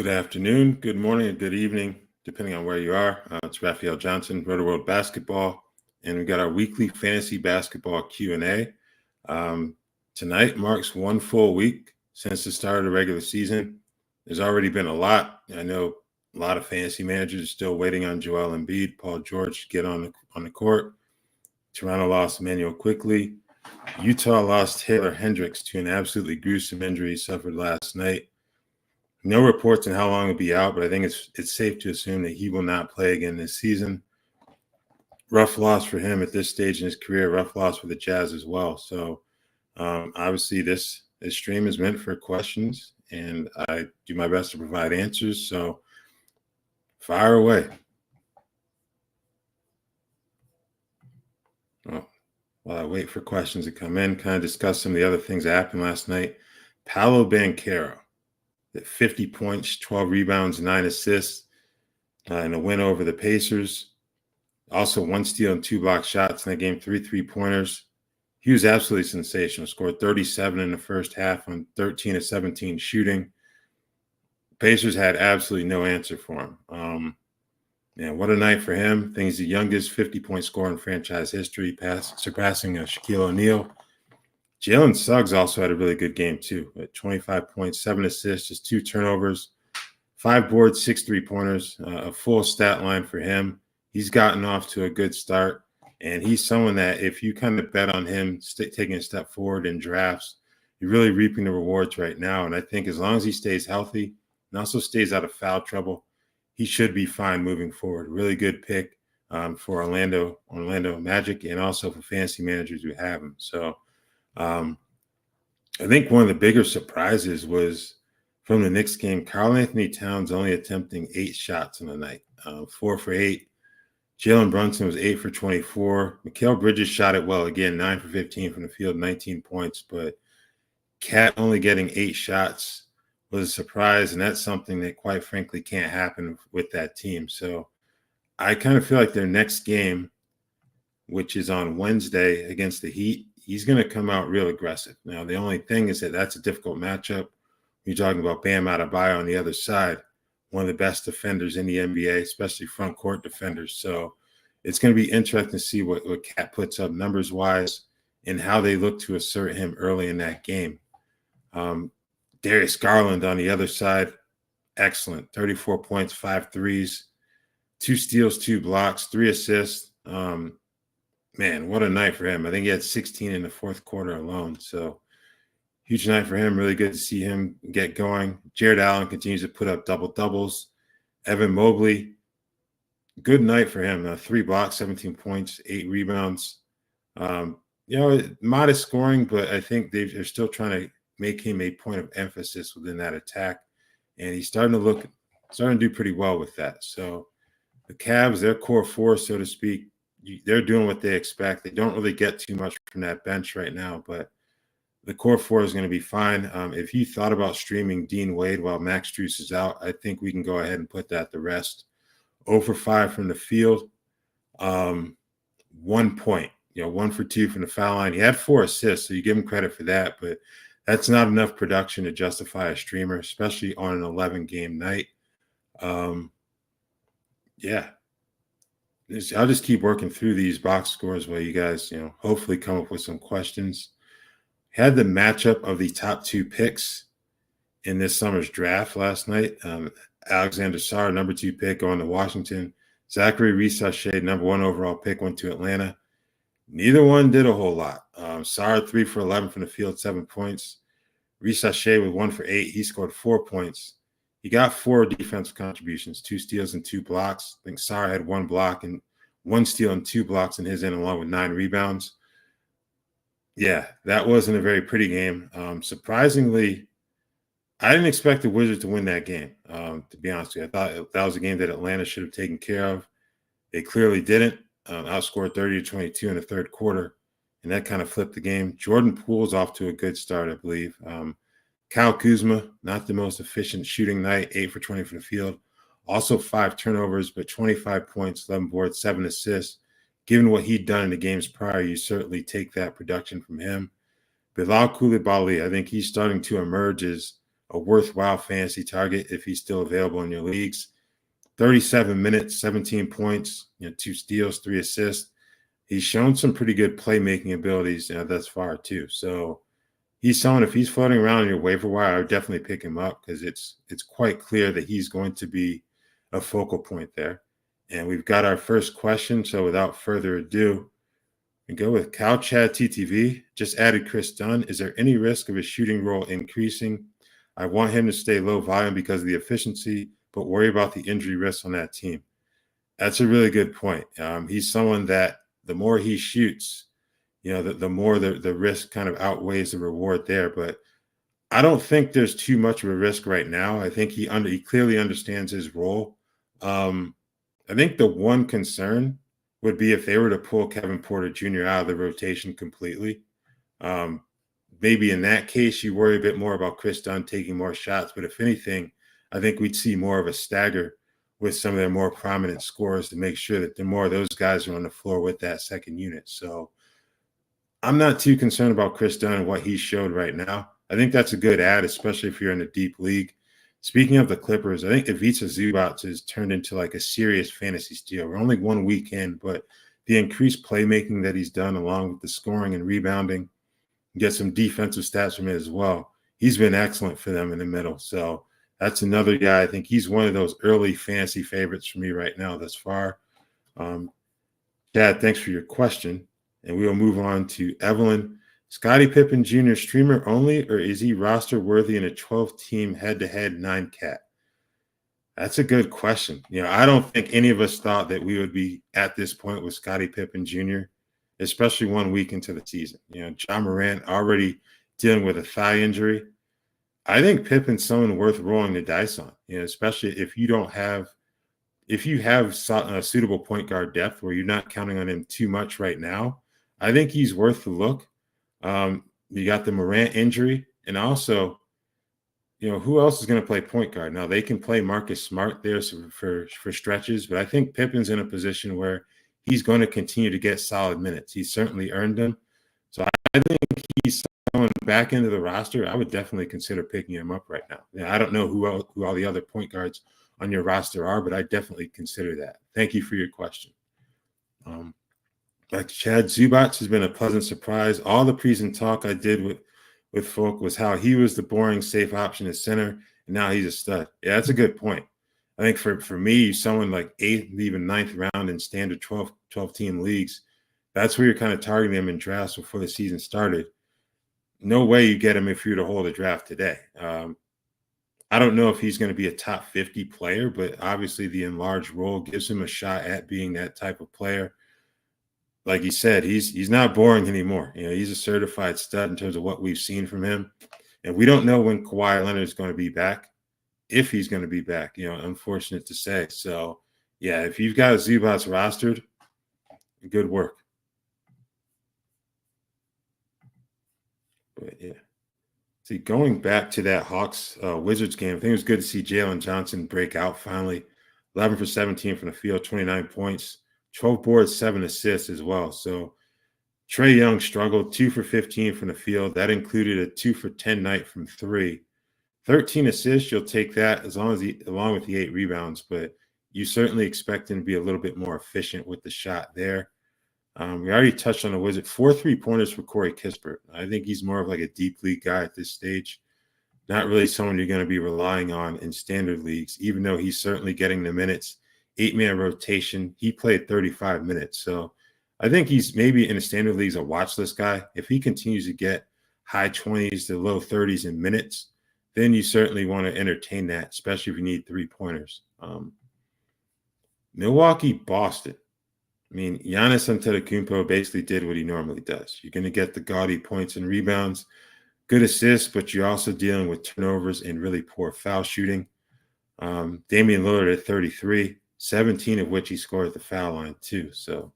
Good afternoon, good morning, and good evening, depending on where you are. It's Raphielle Johnson, Rotoworld Basketball, and we got our weekly fantasy basketball Q&A. Tonight marks one full week since the start of the regular season. There's already been a lot. I know a lot of fantasy managers are still waiting on Joel Embiid, Paul George to get on the court. Toronto lost Emmanuel quickly. Utah lost Taylor Hendricks to an absolutely gruesome injury he suffered last night. No reports on how long he'll be out, but I think it's safe to assume that he will not play again this season. Rough loss for him at this stage in his career. Rough loss for the Jazz as well. So obviously this stream is meant for questions, and I do my best to provide answers. So fire away. Well, while I wait for questions to come in, kind of discuss some of the other things that happened last night. Paolo Banchero. 50 points, 12 rebounds, 9 assists, and a win over the Pacers. Also 1 steal and 2 block shots in that game, 3 3-pointers. He was absolutely sensational. Scored 37 in the first half on 13 of 17 shooting. Pacers had absolutely no answer for him. What a night for him. I think he's the youngest 50-point scorer in franchise history, surpassing Shaquille O'Neal. Jalen Suggs also had a really good game, too, at 25 points, 7 assists, just 2 turnovers, 5 boards, 6 3-pointers, a full stat line for him. He's gotten off to a good start, and he's someone that if you kind of bet on him taking a step forward in drafts, you're really reaping the rewards right now. And I think as long as he stays healthy and also stays out of foul trouble, he should be fine moving forward. Really good pick for Orlando Magic, and also for fantasy managers who have him. So I think one of the bigger surprises was from the Knicks game, Karl Anthony Towns only attempting 8 shots in the night, 4 for 8. Jalen Brunson was 8 for 24. Mikal Bridges shot it well again, 9 for 15 from the field, 19 points. But Cat only getting 8 shots was a surprise, and that's something that, quite frankly, can't happen with that team. So I kind of feel like their next game, which is on Wednesday against the Heat, he's going to come out real aggressive. Now, the only thing is that that's a difficult matchup. You're talking about Bam Adebayo on the other side, one of the best defenders in the NBA, especially front court defenders. So it's going to be interesting to see what Cat puts up numbers-wise and how they look to assert him early in that game. Darius Garland on the other side, excellent. 34 points, 5 threes, 2 steals, 2 blocks, 3 assists. Man, what a night for him. I think he had 16 in the fourth quarter alone. So huge night for him. Really good to see him get going. Jared Allen continues to put up double-doubles. Evan Mobley, good night for him. 3 blocks, 17 points, 8 rebounds. Modest scoring, but I think they're still trying to make him a point of emphasis within that attack. And he's starting to do pretty well with that. So the Cavs, their core 4, so to speak, they're doing what they expect. They don't really get too much from that bench right now, but the core 4 is going to be fine. If you thought about streaming Dean Wade while Max Strus is out, I think we can go ahead and put that to rest. 0 for 5 from the field, 1 point, 1 for 2 from the foul line. He had 4 assists, so you give him credit for that, but that's not enough production to justify a streamer, especially on an 11-game night. I'll just keep working through these box scores while you guys, hopefully come up with some questions. Had the matchup of the top 2 picks in this summer's draft last night. Alexander Sarr, number 2 pick, going to Washington. Zachary Risachet, number 1 overall pick, went to Atlanta. Neither one did a whole lot. Sarr, 3 for 11 from the field, 7 points. Risachet with 1 for 8. He scored 4 points. He got 4 defensive contributions, 2 steals and 2 blocks. I think Sarr had 1 block and 1 steal and 2 blocks in his end, along with 9 rebounds. Yeah, that wasn't a very pretty game. Surprisingly, I didn't expect the Wizards to win that game, to be honest with you. I thought that was a game that Atlanta should have taken care of. They clearly didn't. Outscored 30-22 in the third quarter, and that kind of flipped the game. Jordan Poole's off to a good start, I believe. Kyle Kuzma, not the most efficient shooting night, 8 for 20 from the field. Also 5 turnovers, but 25 points, 11 boards, 7 assists. Given what he'd done in the games prior, you certainly take that production from him. Bilal Coulibaly, I think he's starting to emerge as a worthwhile fantasy target if he's still available in your leagues. 37 minutes, 17 points, 2 steals, 3 assists. He's shown some pretty good playmaking abilities thus far too. So he's someone, if he's floating around in your waiver wire, I would definitely pick him up because it's quite clear that he's going to be a focal point there. And we've got our first question. So without further ado, we go with Cal Chad TTV. Just added Chris Dunn. Is there any risk of his shooting role increasing? I want him to stay low volume because of the efficiency, but worry about the injury risk on that team. That's a really good point. He's someone that the more he shoots, the more the risk kind of outweighs the reward there. But I don't think there's too much of a risk right now. I think he clearly understands his role. I think the one concern would be if they were to pull Kevin Porter Jr. out of the rotation completely. Maybe in that case, you worry a bit more about Chris Dunn taking more shots. But if anything, I think we'd see more of a stagger with some of their more prominent scorers to make sure that the more of those guys are on the floor with that second unit. So I'm not too concerned about Chris Dunn and what he showed right now. I think that's a good add, especially if you're in a deep league. Speaking of the Clippers, I think Ivica Zubac has turned into like a serious fantasy steal. We're only 1 week in, but the increased playmaking that he's done along with the scoring and rebounding, get some defensive stats from it as well. He's been excellent for them in the middle. So that's another guy. I think he's one of those early fantasy favorites for me right now thus far. Chad, thanks for your question. And we'll move on to Evelyn. Scottie Pippen Jr. streamer only, or is he roster worthy in a 12-team head-to-head 9-cat? That's a good question. I don't think any of us thought that we would be at this point with Scottie Pippen Jr., especially 1 week into the season. John Morant already dealing with a thigh injury. I think Pippen's someone worth rolling the dice on, especially if you have suitable point guard depth where you're not counting on him too much right now. I think he's worth the look. You got the Morant injury, and also, who else is going to play point guard? Now, they can play Marcus Smart there for stretches, but I think Pippen's in a position where he's going to continue to get solid minutes. He's certainly earned them. So I think he's someone back into the roster. I would definitely consider picking him up right now. I don't know who all the other point guards on your roster are, but I definitely consider that. Thank you for your question. Like Chad, Zubac has been a pleasant surprise. All the preseason talk I did with folk was how he was the boring, safe option at center, and now he's a stud. Yeah, that's a good point. I think for me, someone like 8th, even 9th round in standard 12-team leagues, that's where you're kind of targeting him in drafts before the season started. No way you get him if you were to hold a draft today. I don't know if he's going to be a top 50 player, but obviously the enlarged role gives him a shot at being that type of player. Like you said, he's not boring anymore. He's a certified stud in terms of what we've seen from him. And we don't know when Kawhi Leonard is going to be back, if he's going to be back, unfortunate to say. So, yeah, if you've got Zubac rostered, good work. But, yeah. See, going back to that Hawks-Wizards game, I think it was good to see Jalen Johnson break out finally. 11 for 17 from the field, 29 points. 12 boards, 7 assists as well. So Trae Young struggled, 2 for 15 from the field. That included a 2 for 10 night from 3. 13 assists, you'll take that along with the 8 rebounds, but you certainly expect him to be a little bit more efficient with the shot there. We already touched on the Wizard. 4 3-pointers for Corey Kispert. I think he's more of like a deep league guy at this stage. Not really someone you're going to be relying on in standard leagues, even though he's certainly getting the minutes. 8-man rotation. He played 35 minutes. So I think he's maybe in the standard leagues a watch list guy. If he continues to get high 20s to low 30s in minutes, then you certainly want to entertain that, especially if you need 3-pointers. Milwaukee, Boston. I mean, Giannis Antetokounmpo basically did what he normally does. You're going to get the gaudy points and rebounds, good assists, but you're also dealing with turnovers and really poor foul shooting. Damian Lillard at 33. 17 of which he scored at the foul line too. So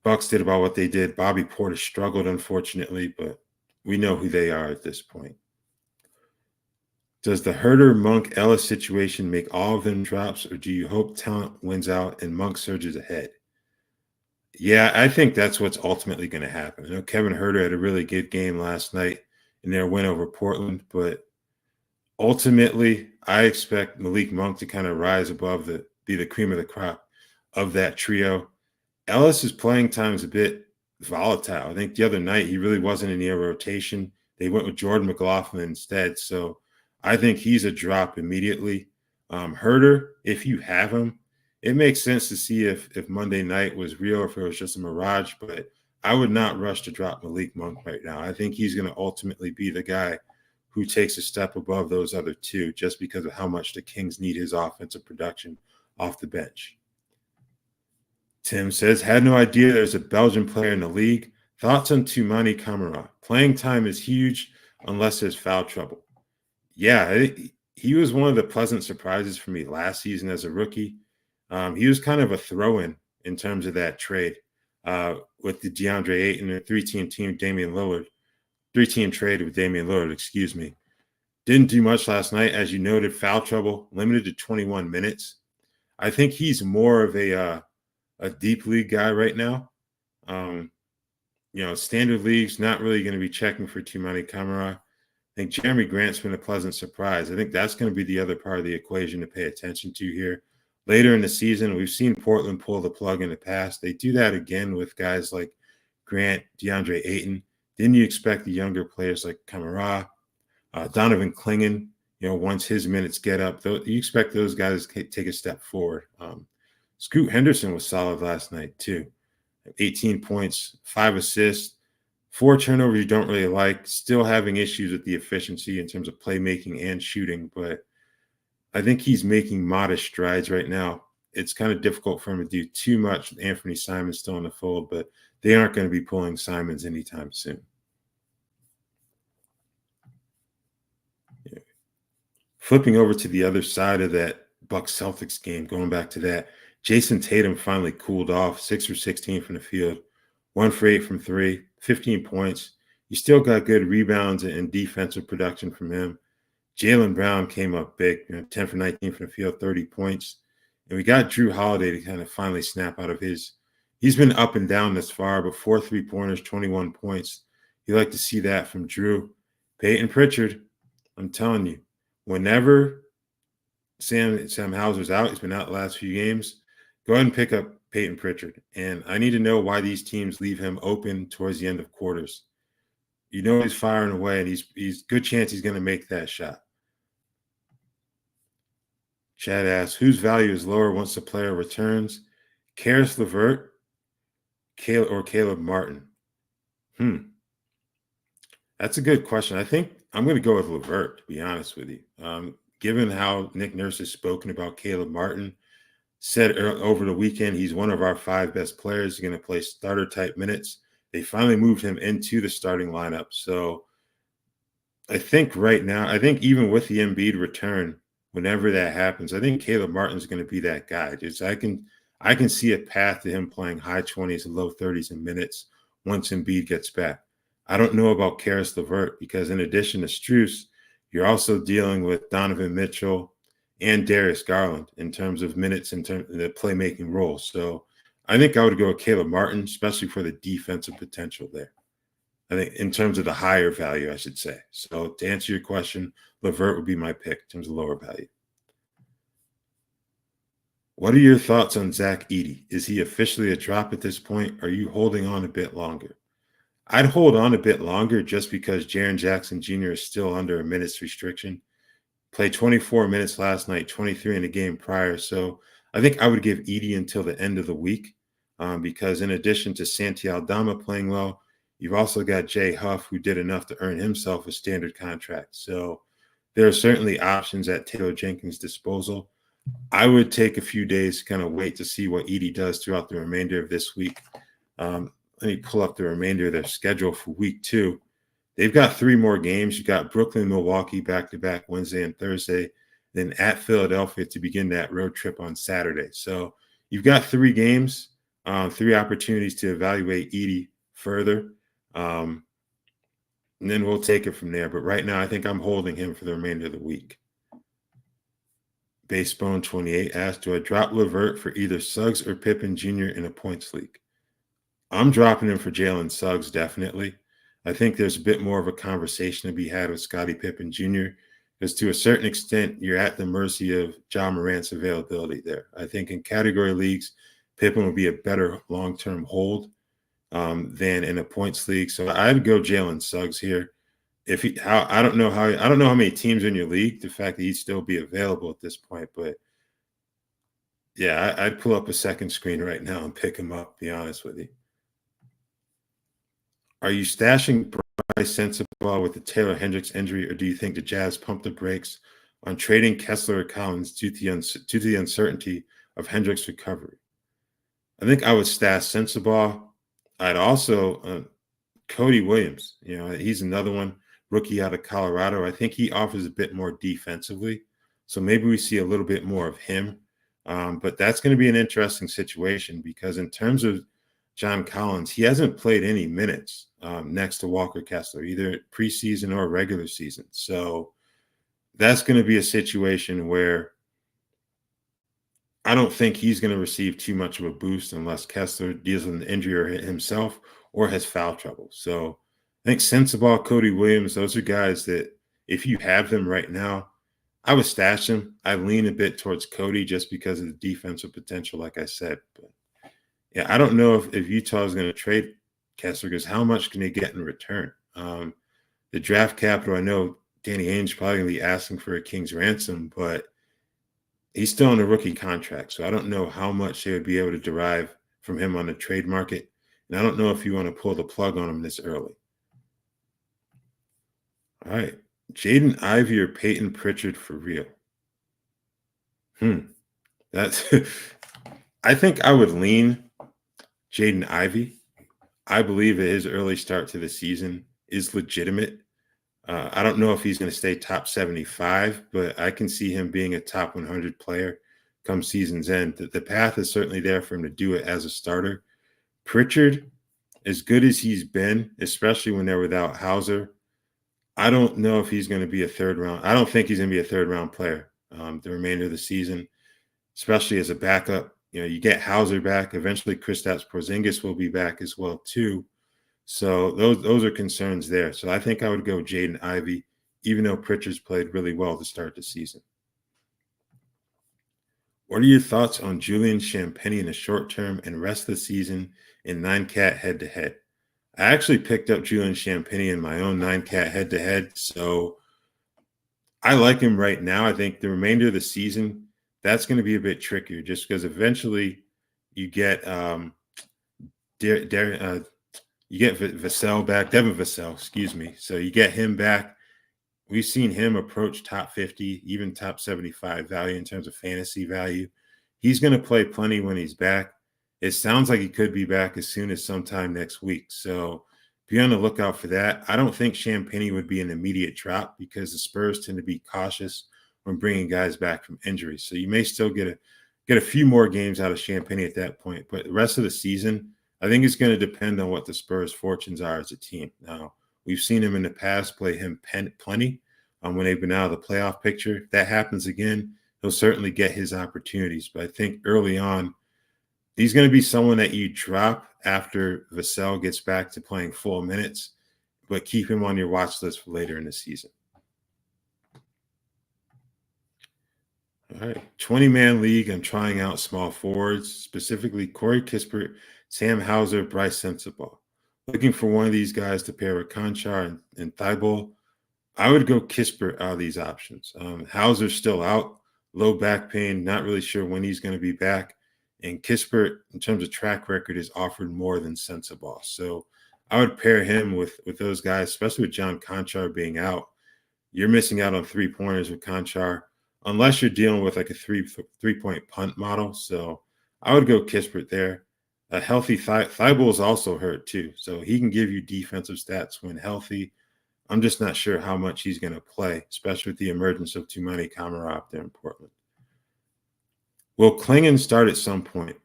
Bucks did about what they did. Bobby Porter struggled, unfortunately, but we know who they are at this point. Does the Herter, Monk, Ellis situation make all of them drops, or do you hope talent wins out and Monk surges ahead? Yeah, I think that's what's ultimately going to happen. Kevin Herter had a really good game last night. in their win over Portland. But ultimately, I expect Malik Monk to kind of rise above be the cream of the crop of that trio. Ellis's playing time is a bit volatile. I think the other night he really wasn't in the rotation. They went with Jordan McLaughlin instead. So I think he's a drop immediately. Herder, if you have him, it makes sense to see if Monday night was real or if it was just a mirage, but I would not rush to drop Malik Monk right now. I think he's going to ultimately be the guy who takes a step above those other two just because of how much the Kings need his offensive production off the bench. Tim says, had no idea there's a Belgian player in the league. Thoughts on Toumani Camara? Playing time is huge unless there's foul trouble. Yeah, he was one of the pleasant surprises for me last season as a rookie. He was kind of a throw-in in terms of that trade with the DeAndre Ayton and three-team Damian Lillard. Three-team trade with Damian Lillard, excuse me. Didn't do much last night. As you noted, foul trouble, limited to 21 minutes. I think he's more of a deep league guy right now. Standard leagues, not really going to be checking for Toumani Camara. I think Jeremy Grant's been a pleasant surprise. I think that's going to be the other part of the equation to pay attention to here. Later in the season, we've seen Portland pull the plug in the past. They do that again with guys like Grant, DeAndre Ayton. Didn't you expect the younger players like Camara, Donovan Clingan, once his minutes get up, you expect those guys to take a step forward. Scoot Henderson was solid last night too. 18 points, 5 assists, 4 turnovers you don't really like, still having issues with the efficiency in terms of playmaking and shooting, but I think he's making modest strides right now. It's kind of difficult for him to do too much with Anthony Simons still in the fold, but they aren't going to be pulling Simons anytime soon. Yeah. Flipping over to the other side of that Bucks-Celtics game, going back to that, Jason Tatum finally cooled off, 6 for 16 from the field, 1 for 8 from 3, 15 points. You still got good rebounds and defensive production from him. Jaylen Brown came up big, 10 for 19 from the field, 30 points. And we got Drew Holiday to kind of finally snap out of his. He's been up and down this far, but 4 3-pointers, 21 points. You like to see that from Drew. Peyton Pritchard, I'm telling you, whenever Sam Hauser's out, he's been out the last few games, go ahead and pick up Peyton Pritchard. And I need to know why these teams leave him open towards the end of quarters. He's firing away, and he's good chance he's going to make that shot. Chad asks, whose value is lower once the player returns? Karis LeVert or Caleb Martin? That's a good question. I think I'm going to go with LeVert, to be honest with you. Given how Nick Nurse has spoken about Caleb Martin, said over the weekend he's one of our 5 best players. He's going to play starter-type minutes. They finally moved him into the starting lineup. So I think right now, even with the Embiid return, whenever that happens, I think Caleb Martin's going to be that guy. I can see a path to him playing high 20s and low 30s in minutes once Embiid gets back. I don't know about Karis LeVert because in addition to Strus, you're also dealing with Donovan Mitchell and Darius Garland in terms of minutes in terms of the playmaking role. So I think I would go with Caleb Martin, especially for the defensive potential there. I think in terms of the higher value, I should say. So to answer your question, LeVert would be my pick in terms of lower value. What are your thoughts on Zach Edey? Is he officially a drop at this point? Are you holding on a bit longer? I'd hold on a bit longer just because Jaren Jackson Jr. is still under a minutes restriction. Played 24 minutes last night, 23 in the game prior. So I think I would give Edey until the end of the week because in addition to Santi Aldama playing well, you've also got Jay Huff, who did enough to earn himself a standard contract. So there are certainly options at Taylor Jenkins' disposal. I would take a few days to kind of wait to see what Edey does throughout the remainder of this week. Let me pull up the remainder of their schedule for week 2. They've got 3 more games. You've got Brooklyn, Milwaukee back-to-back Wednesday and Thursday, then at Philadelphia to begin that road trip on Saturday. So you've got 3 games, 3 opportunities to evaluate Edey further. And then we'll take it from there. But right now, I think I'm holding him for the remainder of the week. Basebone28 asks, do I drop LeVert for either Suggs or Pippen Jr. in a points league? I'm dropping him for Jalen Suggs, definitely. I think there's a bit more of a conversation to be had with Scottie Pippen Jr. because to a certain extent, you're at the mercy of John Morant's availability there. I think in category leagues, Pippen would be a better long-term hold than in a points league. So I'd go Jalen Suggs here. If he, how I don't know how many teams in your league. The fact that he'd still be available at this point, but yeah, I'd pull up a second screen right now and pick him up. Be honest with you. Are you stashing Bryce Sensabaugh with the Taylor Hendricks injury, or do you think the Jazz pumped the brakes on trading Kessler or Collins due to the uncertainty of Hendricks' recovery? I think I would stash Sensabaugh. I'd also Cody Williams. You know, he's another one, rookie out of Colorado. I think he offers a bit more defensively, so maybe we see a little bit more of him. But that's going to be an interesting situation because in terms of John Collins, he hasn't played any minutes next to Walker Kessler, either preseason or regular season. So that's going to be a situation where I don't think he's going to receive too much of a boost unless Kessler deals with an injury or himself or has foul trouble. So I think Sensabaugh, Cody Williams, those are guys that if you have them right now, I would stash them. I lean a bit towards Cody just because of the defensive potential, like I said. But yeah, I don't know if Utah is going to trade Kessler because how much can they get in return? The draft capital, I know Danny Ainge probably going to be asking for a king's ransom, but he's still on a rookie contract. So I don't know how much they would be able to derive from him on the trade market. And I don't know if you want to pull the plug on him this early. All right. Jaden Ivey or Peyton Pritchard for real? That's I think I would lean Jaden Ivey. I believe that his early start to the season is legitimate. I don't know if he's going to stay top 75, but I can see him being a top 100 player come season's end. The path is certainly there for him to do it as a starter. Pritchard, as good as he's been, especially when they're without Hauser, I don't know if he's going to be a third round. I don't think he's going to be a third round player the remainder of the season, especially as a backup. You know, you get Hauser back. Eventually, Kristaps Porzingis will be back as well, too. So those are concerns there. So I think I would go Jaden Ivey, even though Pritchard's played really well to start the season. What are your thoughts on Julian Champagnie in the short term and rest of the season in 9-cat head-to-head? I actually picked up Julian Champagnie in my own 9-cat head-to-head, so I like him right now. I think the remainder of the season, that's going to be a bit trickier just because eventually you get Vassell back, Devin Vassell, excuse me. So you get him back. We've seen him approach top 50, even top 75 value in terms of fantasy value. He's going to play plenty when he's back. It sounds like he could be back as soon as sometime next week. So be on the lookout for that. I don't think Champagnie would be an immediate drop because the Spurs tend to be cautious when bringing guys back from injury. So you may still get a few more games out of Champagnie at that point. But the rest of the season, I think it's going to depend on what the Spurs' fortunes are as a team. Now, we've seen him in the past play him plenty when they've been out of the playoff picture. If that happens again, he'll certainly get his opportunities. But I think early on, he's going to be someone that you drop after Vassell gets back to playing full minutes, but keep him on your watch list for later in the season. All right, 20-man league. I'm trying out small forwards, specifically Corey Kispert, Sam Hauser, Bryce Sensabaugh. Looking for one of these guys to pair with Conchar and Thibault. I would go Kispert out of these options. Hauser's still out, low back pain, not really sure when he's going to be back. And Kispert, in terms of track record, is offered more than Sensabaugh. So I would pair him with those guys, especially with John Conchar being out. You're missing out on 3-pointers with Conchar, unless you're dealing with like a three-point punt model. So I would go Kispert there. A healthy Thibault is also hurt too. So he can give you defensive stats when healthy. I'm just not sure how much he's going to play, especially with the emergence of Toumani Camara up there in Portland. Will Klingon start at some point?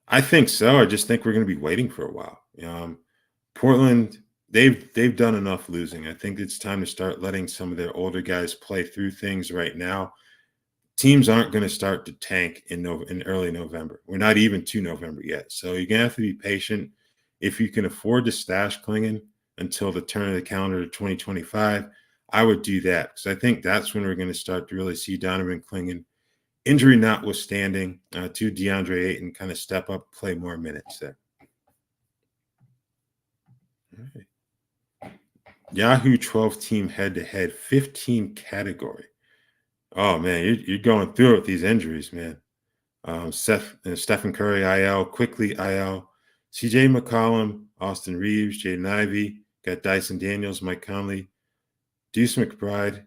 I think so. I just think we're going to be waiting for a while. Portland, they've done enough losing. I think it's time to start letting some of their older guys play through things right now. Teams aren't going to start to tank in early November. We're not even to November yet. So you're going to have to be patient. If you can afford to stash Klingon, until the turn of the calendar to 2025, I would do that because I think that's when we're going to start to really see Donovan Clingan, injury notwithstanding, to DeAndre Ayton kind of step up, play more minutes there. All right. Yahoo 12 team head-to-head 15 category. Oh, man, you're going through it with these injuries, man. Stephen Curry, IL, quickly IL, CJ McCollum, Austin Reeves, Jaden Ivey, got Dyson Daniels, Mike Conley, Deuce McBride,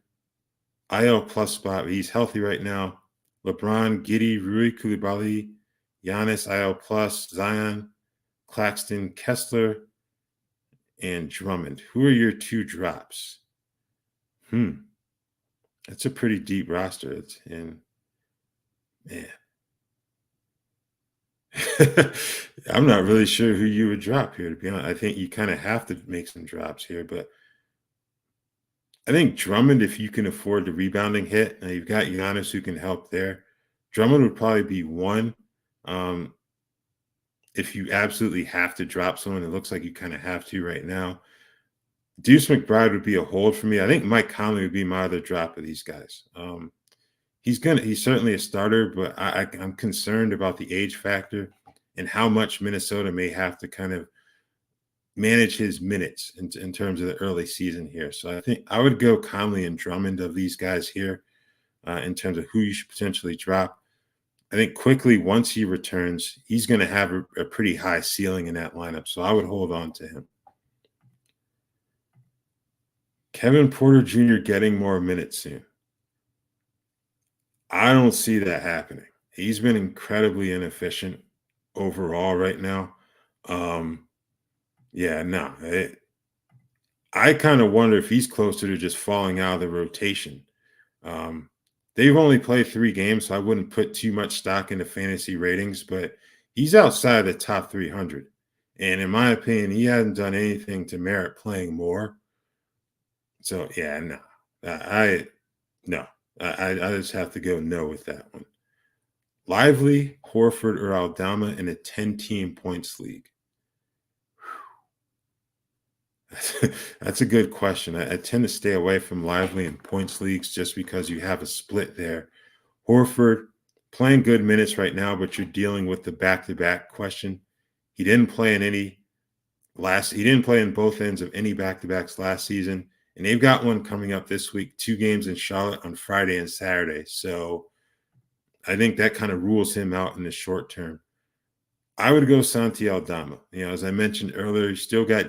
IL plus spot. He's healthy right now. LeBron, Giddey, Rui Koulibaly, Giannis, IL plus, Zion, Claxton, Kessler, and Drummond. Who are your 2 drops? That's a pretty deep roster. Man. I'm not really sure who you would drop here, to be honest. I think you kind of have to make some drops here, but I think Drummond, if you can afford the rebounding hit, now you've got Giannis who can help there. Drummond would probably be one. If you absolutely have to drop someone, it looks like you kind of have to right now. Deuce McBride would be a hold for me. I think Mike Conley would be my other drop of these guys. He's certainly a starter, but I'm concerned about the age factor and how much Minnesota may have to kind of manage his minutes in terms of the early season here. So I think I would go Conley and Drummond of these guys here in terms of who you should potentially drop. I think quickly, once he returns, he's going to have a pretty high ceiling in that lineup. So I would hold on to him. Kevin Porter Jr. getting more minutes soon. I don't see that happening. He's been incredibly inefficient overall right now. I kind of wonder if he's closer to just falling out of the rotation. They've only played 3 games, so I wouldn't put too much stock into fantasy ratings, but he's outside the top 300. And in my opinion, he hasn't done anything to merit playing more. So, yeah, no. I just have to go no with that one. Lively, Horford, or Aldama in a 10-team points league? That's a good question. I tend to stay away from Lively in points leagues just because you have a split there. Horford playing good minutes right now, but you're dealing with the back-to-back question. He didn't play in both ends of any back-to-backs last season, and they've got one coming up this week, 2 games in Charlotte on Friday and Saturday. So I think that kind of rules him out in the short term. I would go Santi Aldama. As I mentioned earlier, you still got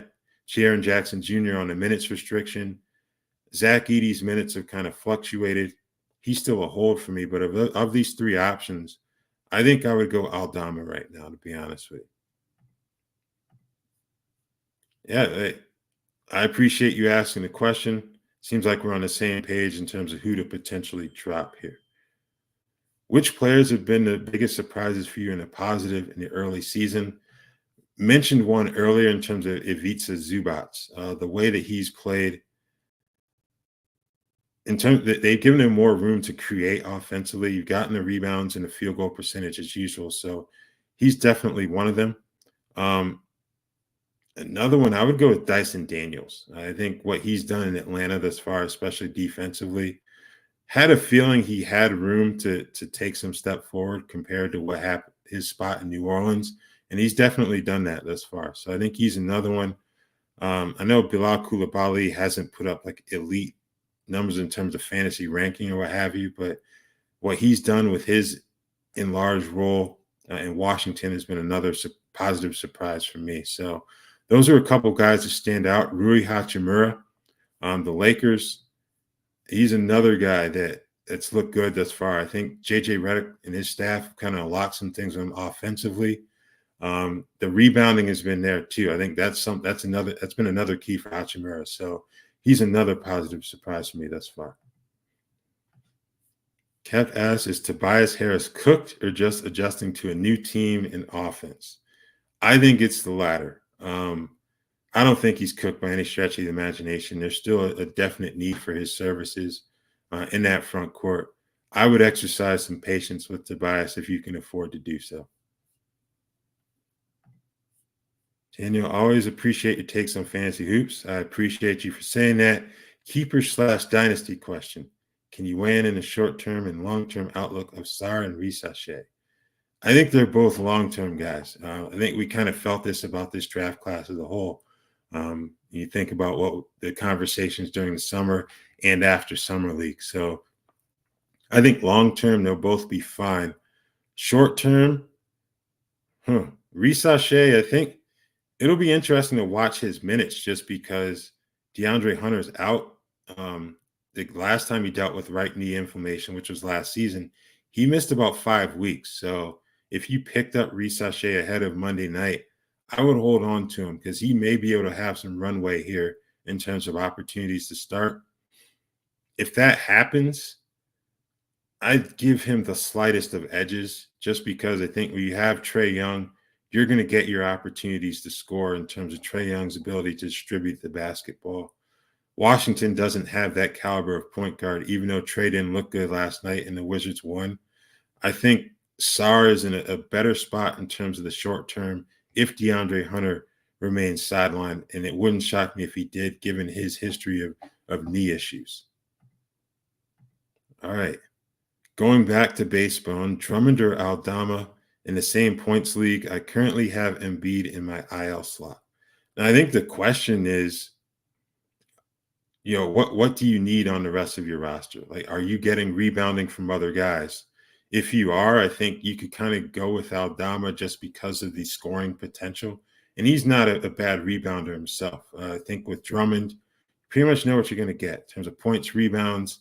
Jaren Jackson Jr. on a minutes restriction. Zach Edey's minutes have kind of fluctuated. He's still a hold for me, but of these 3 options, I think I would go Aldama right now, to be honest with you. Yeah, I appreciate you asking the question. Seems like we're on the same page in terms of who to potentially drop here. Which players have been the biggest surprises for you in a positive in the early season? Mentioned one earlier in terms of Ivica Zubac, the way that he's played. In terms that they've given him more room to create offensively. You've gotten the rebounds and the field goal percentage as usual. So he's definitely one of them. Another one, I would go with Dyson Daniels. I think what he's done in Atlanta thus far, especially defensively, had a feeling he had room to take some step forward compared to what happened his spot in New Orleans. And he's definitely done that thus far. So I think he's another one. I know Bilal Coulibaly hasn't put up like elite numbers in terms of fantasy ranking or what have you, but what he's done with his enlarged role in Washington has been another positive surprise for me. So those are a couple guys that stand out. Rui Hachimura, the Lakers, he's another guy that's looked good thus far. I think JJ Redick and his staff kind of locked some things on him offensively. The rebounding has been there too. I think that's been another key for Hachimura. So he's another positive surprise for me thus far. Kev asks, is Tobias Harris cooked or just adjusting to a new team and offense? I think it's the latter. I don't think he's cooked by any stretch of the imagination. There's still a definite need for his services in that front court. I would exercise some patience with Tobias if you can afford to do so. Daniel, always appreciate your takes on fantasy hoops. I appreciate you for saying that. Keeper/dynasty question. Can you weigh in the short-term and long-term outlook of Sarr and Risachet? I think they're both long-term guys. I think we kind of felt this about this draft class as a whole. You think about what the conversations during the summer and after summer league. So I think long-term, they'll both be fine. Short-term, Risachet, I think it'll be interesting to watch his minutes just because DeAndre Hunter's out. The last time he dealt with right knee inflammation, which was last season, he missed about 5 weeks. So if you picked up Risachet ahead of Monday night, I would hold on to him because he may be able to have some runway here in terms of opportunities to start. If that happens, I'd give him the slightest of edges just because I think when you have Trae Young, you're going to get your opportunities to score in terms of Trae Young's ability to distribute the basketball. Washington doesn't have that caliber of point guard, even though Trae didn't look good last night and the Wizards won. I think Sarr is in a better spot in terms of the short term if DeAndre Hunter remains sidelined, and it wouldn't shock me if he did, given his history of knee issues. All right. Going back to baseball, Drummond or Aldama in the same points league. I currently have Embiid in my IL slot. And I think the question is, what do you need on the rest of your roster? Like, are you getting rebounding from other guys? If you are, I think you could kind of go with Aldama just because of the scoring potential. And he's not a bad rebounder himself. I think with Drummond, you pretty much know what you're going to get in terms of points, rebounds,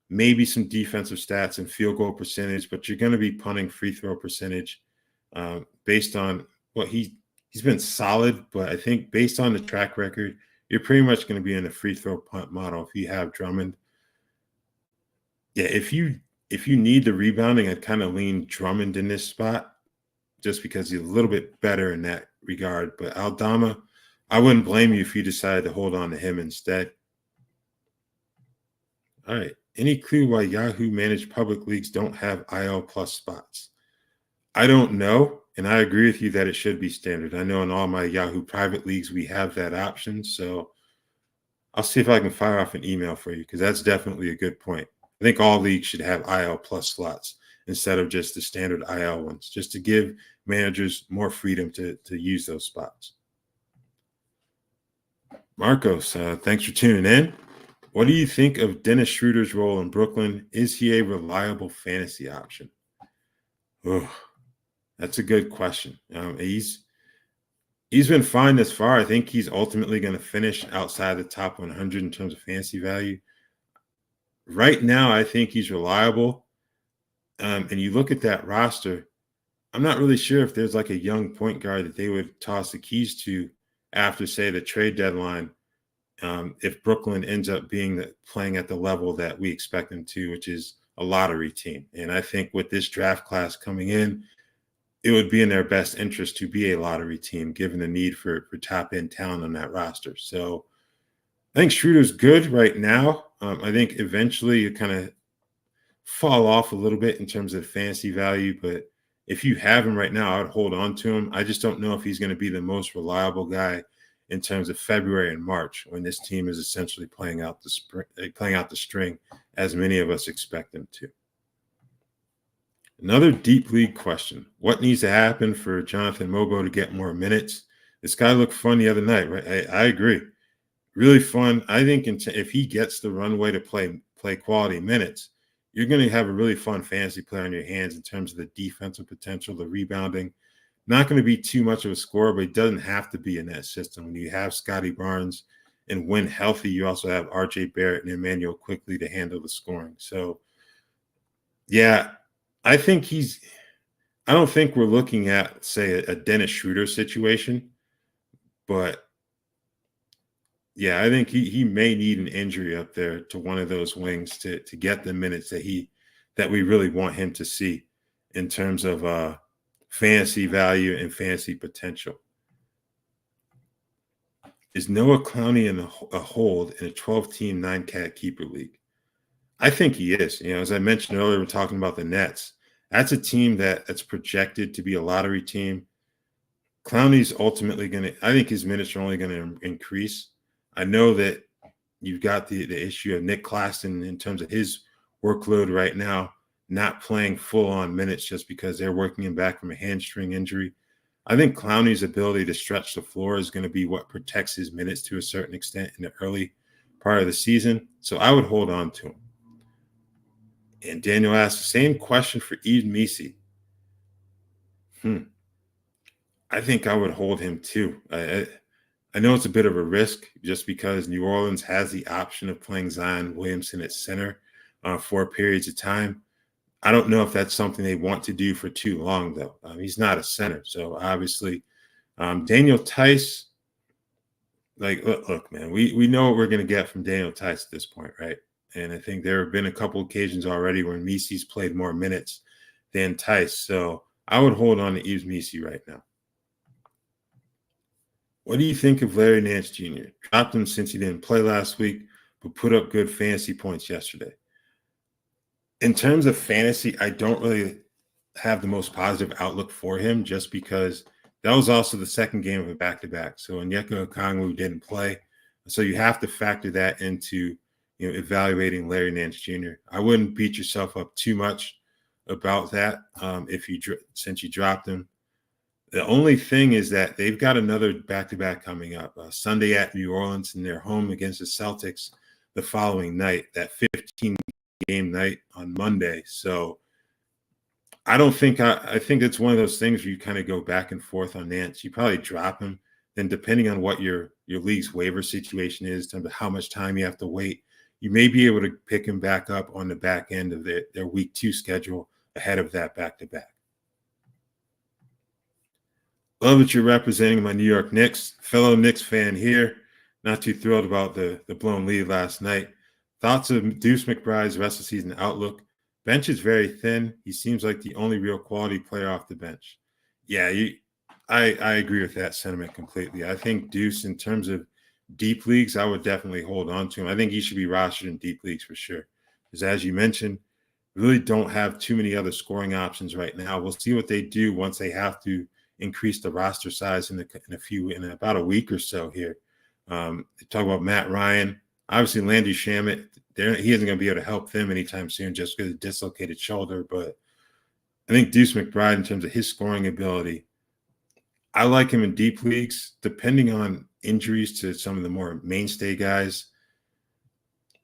maybe some defensive stats and field goal percentage, but you're going to be punting free throw percentage based on what he's been solid. But I think based on the track record, you're pretty much going to be in a free throw punt model if you have Drummond. Yeah, if you need the rebounding, I'd kind of lean Drummond in this spot just because he's a little bit better in that regard. But Aldama, I wouldn't blame you if you decided to hold on to him instead. All right. Any clue why Yahoo managed public leagues don't have IL plus spots? I don't know, and I agree with you that it should be standard. I know in all my Yahoo private leagues we have that option, so I'll see if I can fire off an email for you because that's definitely a good point. I think all leagues should have IL plus slots instead of just the standard IL ones, just to give managers more freedom to use those spots. Marcos, thanks for tuning in. What do you think of Dennis Schroeder's role in Brooklyn? Is he a reliable fantasy option? Oh, that's a good question. He's been fine thus far. I think he's ultimately going to finish outside the top 100 in terms of fantasy value. Right now, I think he's reliable. And you look at that roster, I'm not really sure if there's like a young point guard that they would toss the keys to after, say, the trade deadline. If Brooklyn ends up playing at the level that we expect them to, which is a lottery team. And I think with this draft class coming in, it would be in their best interest to be a lottery team, given the need for top-end talent on that roster. So I think Schroeder's good right now. I think eventually you kind of fall off a little bit in terms of fantasy value, but if you have him right now, I would hold on to him. I just don't know if he's going to be the most reliable guy in terms of February and March, when this team is essentially playing out the string, as many of us expect them to. Another deep league question: what needs to happen for Jonathan Mobo to get more minutes? This guy looked fun the other night, right? I agree, really fun. I think if he gets the runway to play quality minutes, you're going to have a really fun fantasy player on your hands in terms of the defensive potential, the rebounding. Not going to be too much of a scorer, but he doesn't have to be in that system. When you have Scotty Barnes and when healthy, you also have RJ Barrett and Emmanuel Quickly to handle the scoring. So, yeah, I don't think we're looking at, say, a Dennis Schroeder situation, but yeah, I think he may need an injury up there to one of those wings to get the minutes that we really want him to see in terms of fantasy value and fantasy potential. Is Noah Clowney in a hold in a 12-team 9-cat keeper league? I think he is. As I mentioned earlier, we're talking about the Nets. That's a team that's projected to be a lottery team. Clowney's ultimately going to, I think his minutes are only going to increase. I know that you've got the issue of Nick Claxton in terms of his workload right now, not playing full on minutes just because they're working him back from a hamstring injury. I think Clowney's ability to stretch the floor is going to be what protects his minutes to a certain extent in the early part of the season. So I would hold on to him. And Daniel asked the same question for Yves Missi. I think I would hold him too. I know it's a bit of a risk just because New Orleans has the option of playing Zion Williamson at center for periods of time. I don't know if that's something they want to do for too long, though. He's not a center. So obviously, Daniel Tice, like, look, man, we know what we're going to get from Daniel Tice at this point, right? And I think there have been a couple occasions already where Misi's played more minutes than Tice. So I would hold on to Yves Missi right now. What do you think of Larry Nance Jr.? Dropped him since he didn't play last week, but put up good fantasy points yesterday. In terms of fantasy, I don't really have the most positive outlook for him just because that was also the second game of a back-to-back. So Onyeka Okongwu didn't play. So you have to factor that into evaluating Larry Nance Jr. I wouldn't beat yourself up too much about that since you dropped him. The only thing is that they've got another back-to-back coming up. Sunday at New Orleans, and they're home against the Celtics the following night, that 15-game night on Monday. So I don't think I think it's one of those things where you kind of go back and forth on Nance. You probably drop him. Then depending on what your league's waiver situation is, in terms of how much time you have to wait, you may be able to pick him back up on the back end of their week 2 schedule ahead of that back-to-back. Love that you're representing my New York Knicks. Fellow Knicks fan here. Not too thrilled about the blown lead last night. Thoughts of Deuce McBride's rest of season outlook? Bench is very thin. He seems like the only real quality player off the bench. Yeah, I agree with that sentiment completely. I think Deuce, in terms of deep leagues, I would definitely hold on to him. I think he should be rostered in deep leagues for sure. Because as you mentioned, really don't have too many other scoring options right now. We'll see what they do once they have to increase the roster size in about a week or so here. They talk about Matt Ryan. Obviously, Landry Shamet, he isn't going to be able to help them anytime soon just because of dislocated shoulder. But I think Deuce McBride, in terms of his scoring ability, I like him in deep leagues, depending on injuries to some of the more mainstay guys.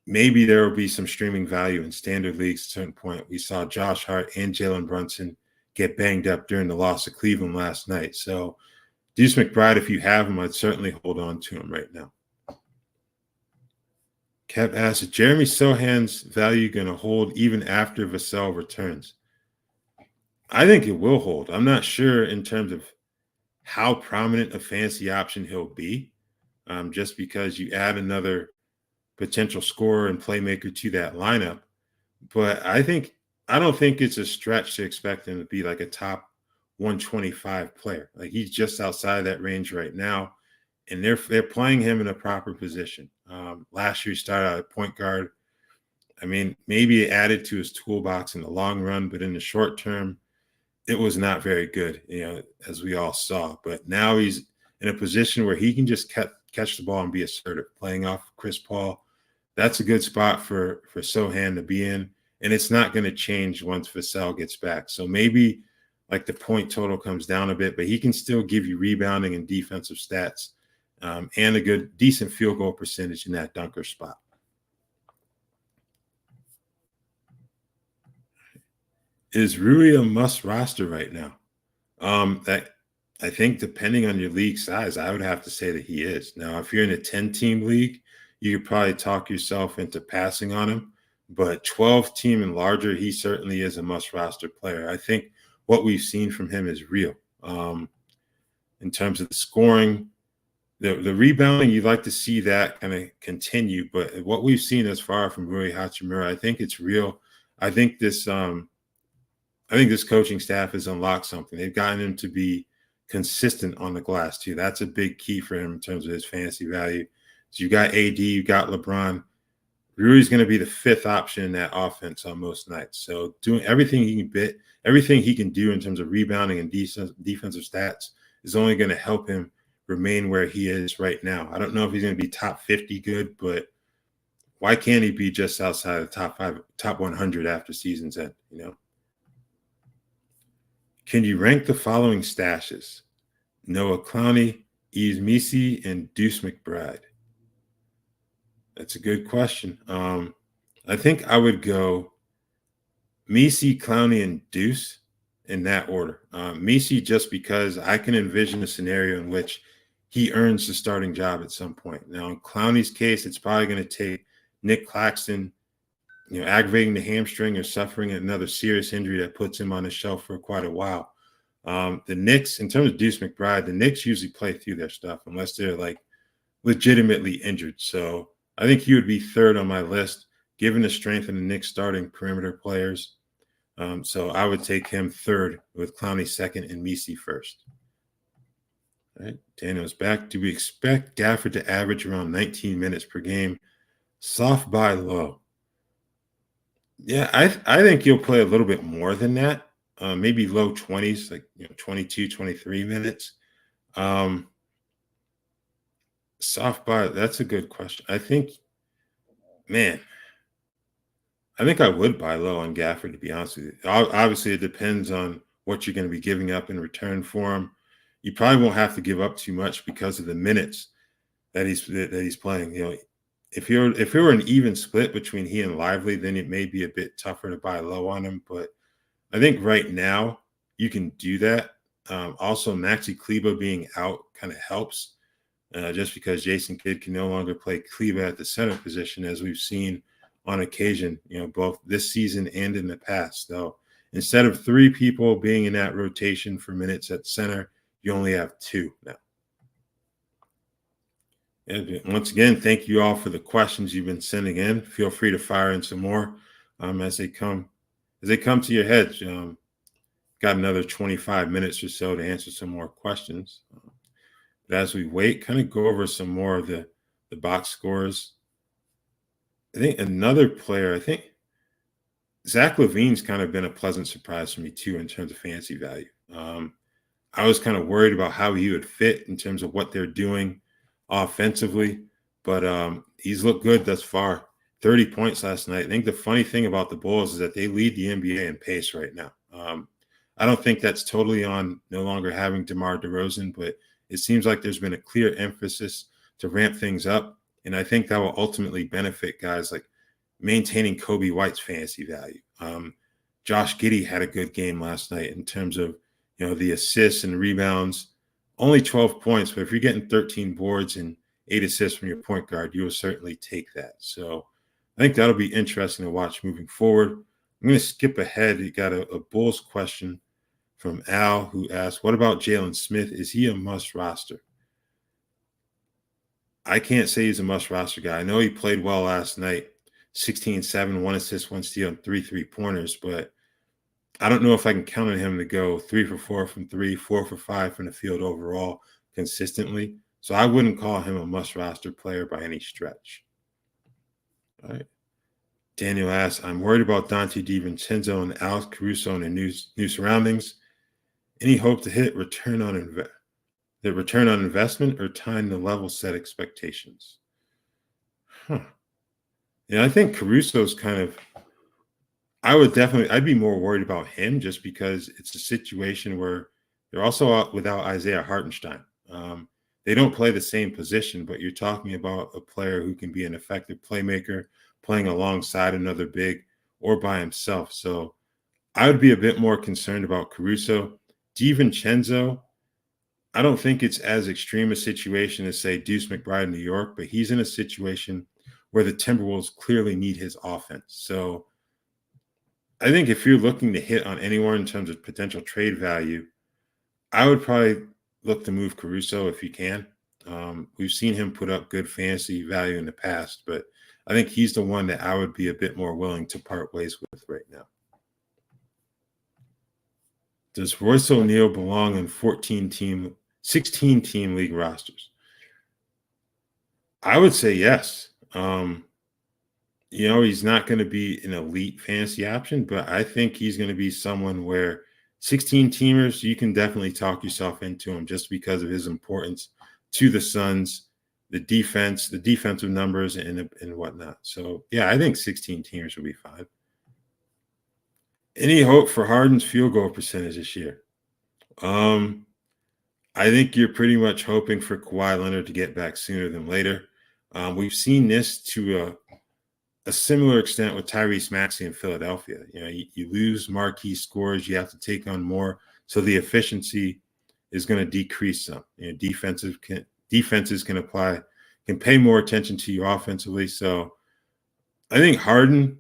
Maybe there will be some streaming value in standard leagues at a certain point. We saw Josh Hart and Jalen Brunson get banged up during the loss of Cleveland last night. So Deuce McBride, if you have him, I'd certainly hold on to him right now. Kev asks, is Jeremy Sohan's value going to hold even after Vassell returns? I think it will hold. I'm not sure in terms of how prominent a fantasy option he'll be, just because you add another potential scorer and playmaker to that lineup. But I don't think it's a stretch to expect him to be like a top 125 player. Like, he's just outside that range right now, and they're playing him in a proper position. Last year he started out at point guard. I mean, maybe it added to his toolbox in the long run, but in the short term, it was not very good, as we all saw. But now he's in a position where he can just catch the ball and be assertive, playing off Chris Paul. That's a good spot for Sohan to be in. And it's not going to change once Vassell gets back. So maybe like the point total comes down a bit, but he can still give you rebounding and defensive stats, and a decent field goal percentage in that dunker spot. Is Rui a must roster right now? That I think, depending on your league size, I would have to say that he is. Now, if you're in a 10-team league, you could probably talk yourself into passing on him. But 12-team and larger, he certainly is a must-roster player. I think what we've seen from him is real. In terms of the scoring, the rebounding, you'd like to see that kind of continue. But what we've seen as far from Rui Hachimura, I think it's real. I think this coaching staff has unlocked something. They've gotten him to be consistent on the glass, too. That's a big key for him in terms of his fantasy value. So you got AD, you got LeBron. Rui's going to be the 5th option in that offense on most nights. So doing everything he can do in terms of rebounding and defensive stats is only going to help him remain where he is right now. I don't know if he's going to be top 50 good, but why can't he be just outside of top 100 after season's end? Can you rank the following stashes? Noah Clowney, Yves Missi, and Deuce McBride. That's a good question. I think I would go Missi, Clowney, and Deuce in that order. Missi, just because I can envision a scenario in which he earns the starting job at some point. Now, in Clowney's case, it's probably going to take Nick Claxton, aggravating the hamstring or suffering another serious injury that puts him on the shelf for quite a while. The Knicks, in terms of Deuce McBride, the Knicks usually play through their stuff unless they're like legitimately injured. So I think he would be third on my list, given the strength of the Knicks starting perimeter players. So I would take him third, with Clowney second and Missi first. All right, Daniel's back. Do we expect Gafford to average around 19 minutes per game? Soft buy low. Yeah, I think he'll play a little bit more than that. Maybe low 20s, like 22, 23 minutes. Soft buy, that's a good question. I think I would buy low on Gafford, to be honest with you. Obviously, it depends on what you're going to be giving up in return for him. You probably won't have to give up too much because of the minutes that he's playing. If it were an even split between he and Lively, then it may be a bit tougher to buy low on him. But I think right now you can do that. Also, Maxi Kleber being out kind of helps, just because Jason Kidd can no longer play Kleber at the center position, as we've seen on occasion, both this season and in the past. So instead of 3 people being in that rotation for minutes at center, you only have 2 now. And once again, thank you all for the questions you've been sending in. Feel free to fire in some more as they come to your heads. Got another 25 minutes or so to answer some more questions. But as we wait, kind of go over some more of the box scores. I think another player, Zach LaVine's kind of been a pleasant surprise for me too in terms of fantasy value. I was kind of worried about how he would fit in terms of what they're doing offensively, but he's looked good thus far. 30 points last night. I think the funny thing about the Bulls is that they lead the NBA in pace right now. I don't think that's totally on no longer having DeMar DeRozan, but it seems like there's been a clear emphasis to ramp things up, and I think that will ultimately benefit guys like maintaining Kobe White's fantasy value. Josh Giddey had a good game last night in terms of the assists and rebounds. Only 12 points, but if you're getting 13 boards and 8 assists from your point guard, you will certainly take that. So I think that'll be interesting to watch moving forward. I'm going to skip ahead. You got a Bulls question from Al, who asked, what about Jalen Smith? Is he a must roster? I can't say he's a must roster guy. I know he played well last night, 16-7, 1 assist, 1 steal, and 3 3-pointers, but I don't know if I can count on him to go 3 for 4 from 3, 4 for 5 from the field overall consistently. So I wouldn't call him a must roster player by any stretch. All right. Daniel asks, I'm worried about Dante DiVincenzo and Alex Caruso in the new surroundings. Any hope to hit return on investment or time the level set expectations? I think Caruso's kind of, I'd be more worried about him just because it's a situation where they're also out without Isaiah Hartenstein. They don't play the same position, but you're talking about a player who can be an effective playmaker, playing alongside another big or by himself. So I would be a bit more concerned about Caruso. DiVincenzo, I don't think it's as extreme a situation as, say, Deuce McBride in New York, but he's in a situation where the Timberwolves clearly need his offense. So I think if you're looking to hit on anyone in terms of potential trade value, I would probably look to move Caruso if you can. We've seen him put up good fantasy value in the past, but I think he's the one that I would be a bit more willing to part ways with right now. Does Royce O'Neal belong in 16-team league rosters? I would say yes. He's not going to be an elite fantasy option, but I think he's going to be someone where 16 teamers, you can definitely talk yourself into him just because of his importance to the Suns, the defensive numbers, and whatnot. So, yeah, I think 16 teamers will be fine. Any hope for Harden's field goal percentage this year? I think you're pretty much hoping for Kawhi Leonard to get back sooner than later. We've seen this to a similar extent with Tyrese Maxey in Philadelphia. You lose marquee scorers, you have to take on more, so the efficiency is going to decrease some. Defenses can pay more attention to you offensively. So I think Harden,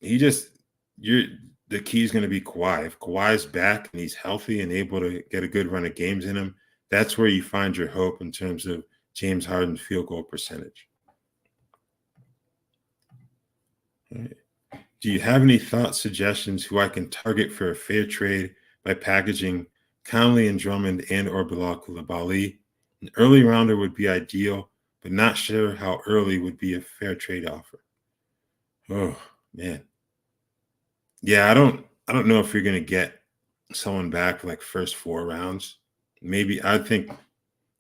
the key is going to be Kawhi. If Kawhi's back and he's healthy and able to get a good run of games in him, that's where you find your hope in terms of James Harden's field goal percentage. All right. Do you have any thoughts, suggestions who I can target for a fair trade by packaging Conley and Drummond and or Bilal Coulibaly? An early rounder would be ideal, but not sure how early would be a fair trade offer. Oh, man. Yeah, I don't know if you're going to get someone back like first 4 rounds. Maybe I think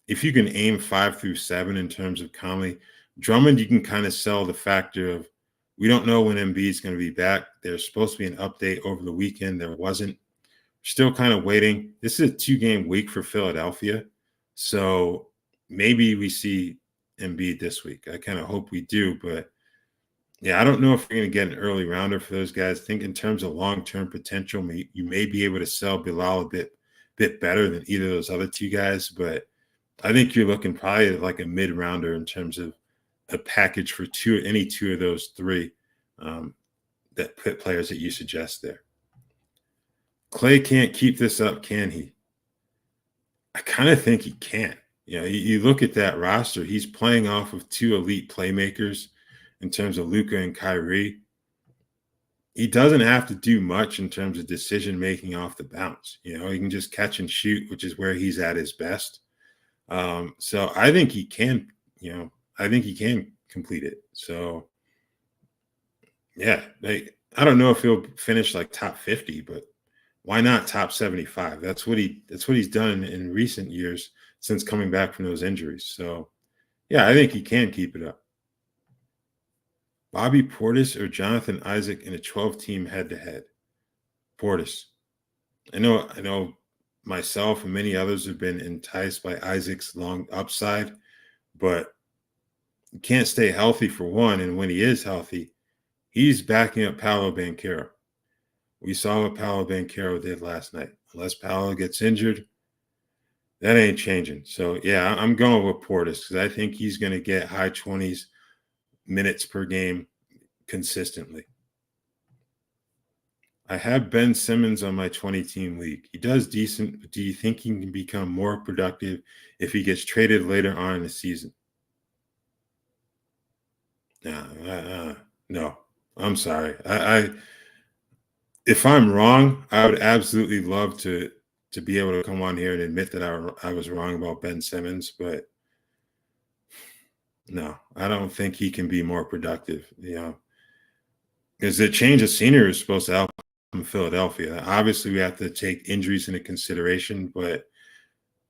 if you can aim 5 through 7 in terms of Conley, Drummond, you can kind of sell the factor of we don't know when Embiid is going to be back. There's supposed to be an update over the weekend. There wasn't. Still kind of waiting. This is a 2-game week for Philadelphia. So maybe we see Embiid this week. I kind of hope we do. But, yeah, I don't know if you're going to get an early rounder for those guys. I think in terms of long-term potential, you may be able to sell Bilal a bit better than either of those other 2 guys. But I think you're looking probably at like a mid-rounder in terms of a package for any 2 of those 3 that players that you suggest there. Clay can't keep this up, can he? I kind of think he can't. You look at that roster, he's playing off of 2 elite playmakers in terms of Luka and Kyrie. He doesn't have to do much in terms of decision-making off the bounce. He can just catch and shoot, which is where he's at his best. So I think he can, complete it. So, yeah, I don't know if he'll finish like top 50, but why not top 75? That's what he's done in recent years since coming back from those injuries. So, yeah, I think he can keep it up. Bobby Portis or Jonathan Isaac in a 12-team head-to-head? Portis. I know myself and many others have been enticed by Isaac's long upside, but he can't stay healthy for one, and when he is healthy, he's backing up Paolo Banchero. We saw what Paolo Banchero did last night. Unless Paolo gets injured, that ain't changing. So, yeah, I'm going with Portis because I think he's going to get high 20s minutes per game consistently. I have Ben Simmons on my 20-team league. He does decent, but do you think he can become more productive if he gets traded later on in the season? No, I'm sorry. If I'm wrong, I would absolutely love to be able to come on here and admit that I was wrong about Ben Simmons, but no, I don't think he can be more productive, because the change of scenery is supposed to help in Philadelphia. Obviously, we have to take injuries into consideration, but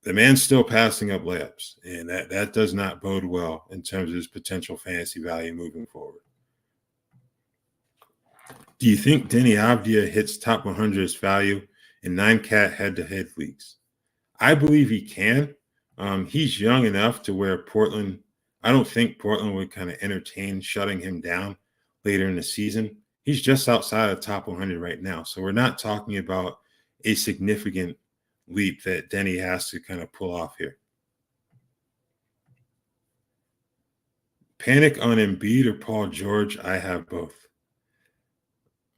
the man's still passing up layups, and that does not bode well in terms of his potential fantasy value moving forward. Do you think Denny Avdia hits top 100's value in 9-cat head-to-head leagues? I believe he can. He's young enough to where I don't think Portland would kind of entertain shutting him down later in the season. He's just outside of top 100 right now. So we're not talking about a significant leap that Denny has to kind of pull off here. Panic on Embiid or Paul George? I have both.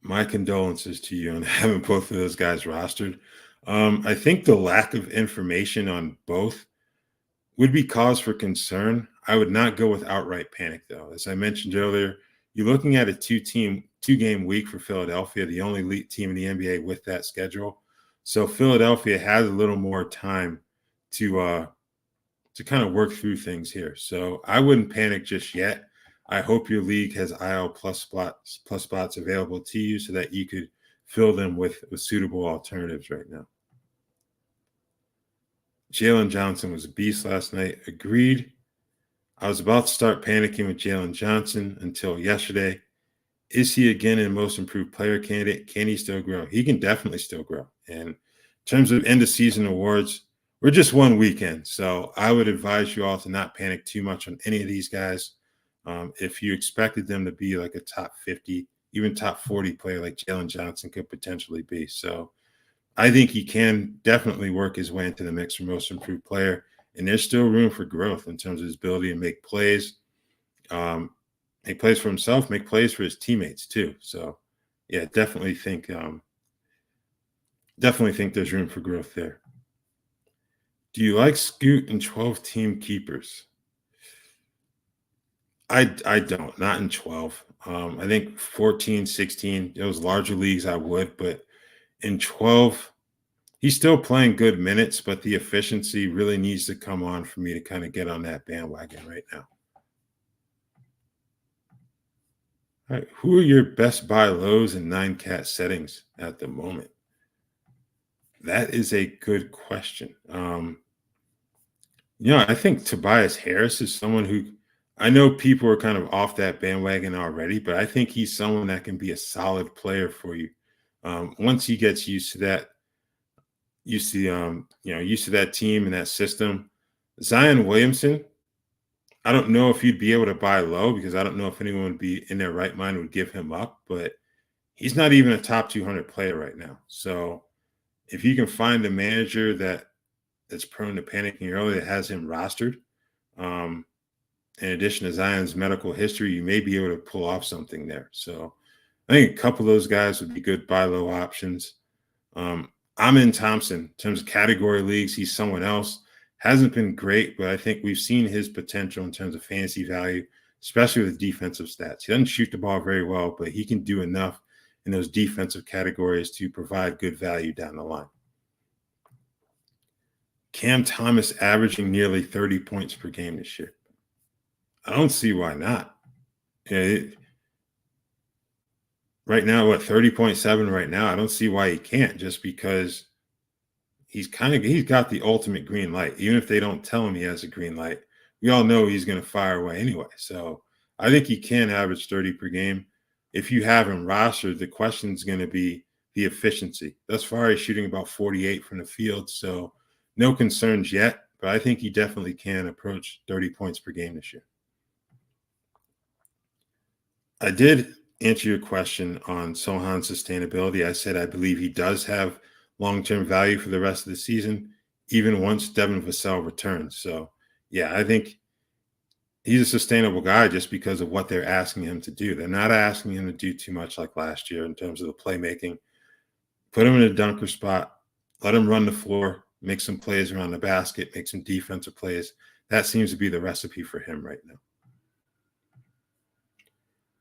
My condolences to you on having both of those guys rostered. I think the lack of information on both would be cause for concern. I would not go with outright panic, though. As I mentioned earlier, you're looking at a 2-game week for Philadelphia, the only elite team in the NBA with that schedule. So Philadelphia has a little more time to kind of work through things here. So I wouldn't panic just yet. I hope your league has IL plus spots available to you so that you could fill them with suitable alternatives right now. Jalen Johnson was a beast last night. Agreed. I was about to start panicking with Jalen Johnson until yesterday. Is he again a most improved player candidate? Can he still grow? He can definitely still grow. And in terms of end of season awards, we're just one weekend. So I would advise you all to not panic too much on any of these guys. If you expected them to be like a top 50, even top 40 player like Jalen Johnson could potentially be. So I think he can definitely work his way into the mix for most improved player. And there's still room for growth in terms of his ability to make plays. Make plays for himself, make plays for his teammates too. So, yeah, definitely think there's room for growth there. Do you like Scoot and 12-team keepers? I don't, not in 12. I think 14, 16, those larger leagues I would, but in 12, he's still playing good minutes, but the efficiency really needs to come on for me to kind of get on that bandwagon right now. All right, who are your best buy lows and 9-cat settings at the moment? That is a good question. I think Tobias Harris is someone who I know people are kind of off that bandwagon already, but I think he's someone that can be a solid player for you. Once he gets used to that, used to that team and that system. Zion Williamson, I don't know if you'd be able to buy low because I don't know if anyone would be in their right mind would give him up, but he's not even a top 200 player right now. So if you can find a manager that's prone to panicking early that has him rostered, in addition to Zion's medical history, you may be able to pull off something there. So I think a couple of those guys would be good buy low options. Amin Thompson, in terms of category leagues, he's someone else. Hasn't been great, but I think we've seen his potential in terms of fantasy value, especially with defensive stats. He doesn't shoot the ball very well, but he can do enough in those defensive categories to provide good value down the line. Cam Thomas averaging nearly 30 points per game this year. I don't see why not. Right now, 30.7 right now? I don't see why he can't, just because he's got the ultimate green light. Even if they don't tell him he has a green light, we all know he's going to fire away anyway. So I think he can average 30 per game. If you have him rostered, the question is going to be the efficiency. Thus far, he's shooting about 48 from the field, so no concerns yet, but I think he definitely can approach 30 points per game this year. I did answer your question on Sohan's sustainability. I said I believe he does have long-term value for the rest of the season, even once Devin Vassell returns. So, yeah, I think he's a sustainable guy just because of what they're asking him to do. They're not asking him to do too much like last year in terms of the playmaking. Put him in a dunker spot, let him run the floor, make some plays around the basket, make some defensive plays. That seems to be the recipe for him right now.